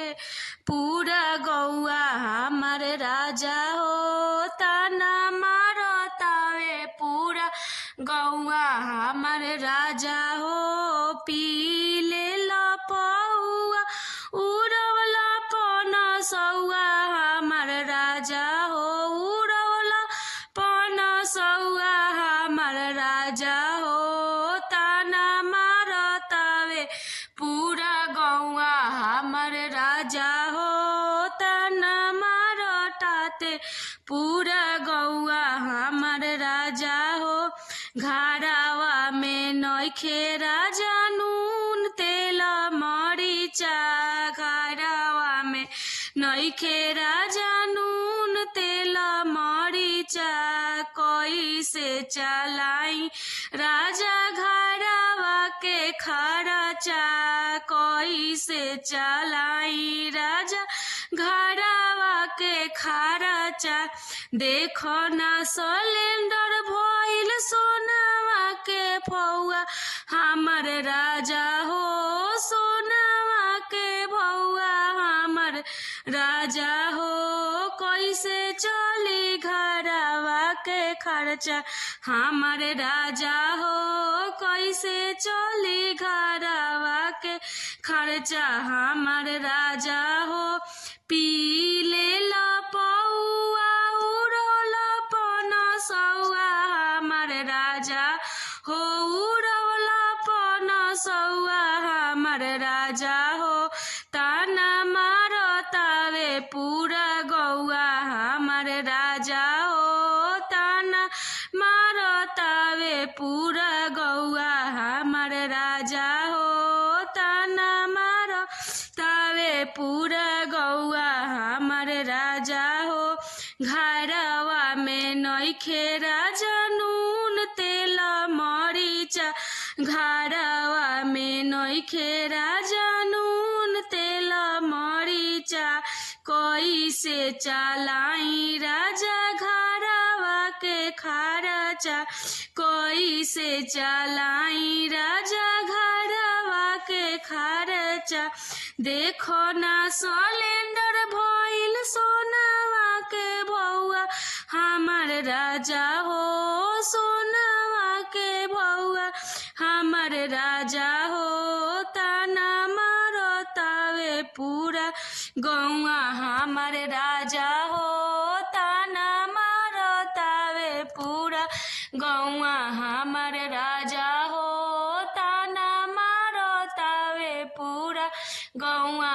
के पूरा गौआ हमर राजा हो ताना मारतावे पूरा गौआ हमर राजा हो पी लेला पौआ उड़वला पनसौआ हमर राजा हो उड़वला पनसौआ हमर राजा हो ताना मारतावे पूरा गौआ हमर राजा हो ताना मारताते पूरा गौआ हमर राजा हो घरावा में नइखे राजा नून तेल मरीचा घरावा में नइखे राजा नून तेल मरीचा कैसे चलाई राजा घरावा के खर्चा कैसे चलाई राजा घरावा के खर्चा देखो ना सिलेंडर भइल सोनावा के फौआ हमर राजा हो सोनावा के भौआ हमर राजा हो कैसे चली घरावा के खर्चा हमर राजा हो कैसे चली घरावा के खर्चा हमर राजा हो पी लेला पौआ उड़ला पनसौआ हमर राजा हो उड़ला पनसौआ हमर राजा हो ताना मारतावे पूरा गौआ हमर राजा हो ताना मारतावे पूरा गौआ हमर राजा हो ताना मारतावे पूरा गौआ हमर राजा हो घरवा में नइखे राजा नून तेल मरीचा घरवा में नइखे राजा नून तेल मरीचा कैसे चलाई राजा घरवा के खर्चा कैसे चलाई राजा घरवा के खर्चा देखो ना सिलेंडर भइल सोनावा के भौआ हमर राजा हो सोनावा के भौआ हमर राजा हो ताना मारतावे पूरा गौआ हमर राजा हो ताना मारतावे पूरा गौआ हमर राजा हो ताना मारतावे पूरा गौआ